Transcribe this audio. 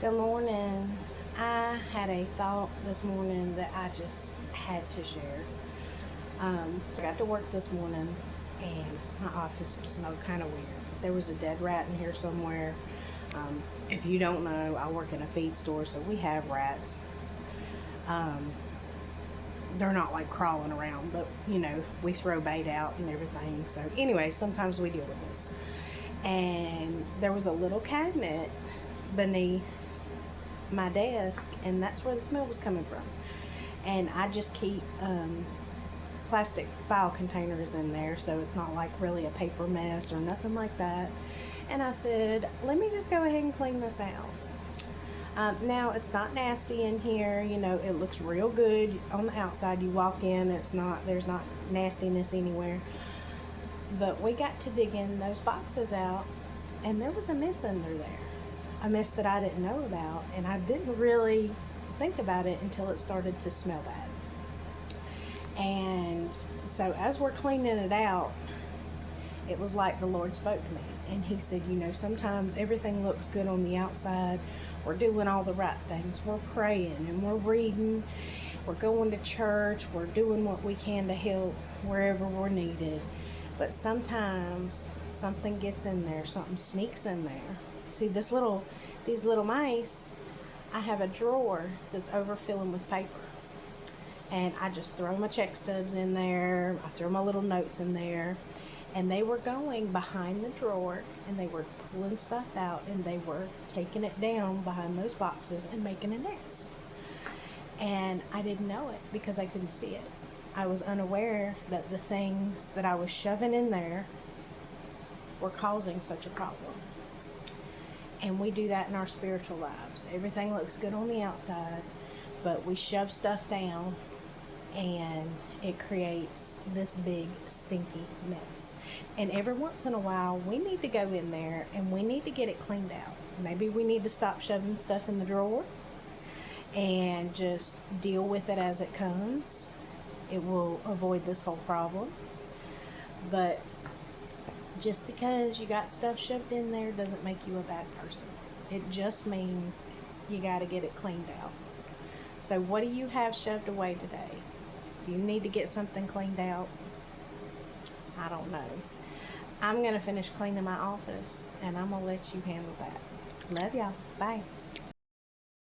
Good morning. I had a thought this morning that I just had to share. So I got to work this morning and my office smelled kind of weird. There was a dead rat in here somewhere. If you don't know, I work in a feed store, so we have rats. They're not like crawling around, but we throw bait out and everything. So, anyway, sometimes we deal with this. And there was a little cabinet beneath my desk, and that's where the smell was coming from. And I just keep plastic file containers in there, so it's not like really a paper mess or nothing like that. And I said, let me just go ahead and clean this out. Now it's not nasty in here, it looks real good on the outside. You walk in, there's not nastiness anywhere. But we got to digging those boxes out, and there was a mess under there. A mess that I didn't know about, and I didn't really think about it until it started to smell bad. And so as we're cleaning it out, it was like the Lord spoke to me, and he said, sometimes everything looks good on the outside. We're doing all the right things. We're praying and we're reading. We're going to church. We're doing what we can to help wherever we're needed. But sometimes something gets in there, something sneaks in there. See, these little mice, I have a drawer that's overfilling with paper. And I just throw my check stubs in there. I throw my little notes in there. And they were going behind the drawer, and they were pulling stuff out, and they were taking it down behind those boxes and making a nest. And I didn't know it because I couldn't see it. I was unaware that the things that I was shoving in there were causing such a problem. And we do that in our spiritual lives. Everything looks good on the outside, but we shove stuff down, and it creates this big stinky mess. And every once in a while, we need to go in there and we need to get it cleaned out. Maybe we need to stop shoving stuff in the drawer and just deal with it as it comes. It will avoid this whole problem. But just because you got stuff shoved in there doesn't make you a bad person. It just means you got to get it cleaned out. So what do you have shoved away today? You need to get something cleaned out? I don't know. I'm going to finish cleaning my office, and I'm going to let you handle that. Love y'all. Bye.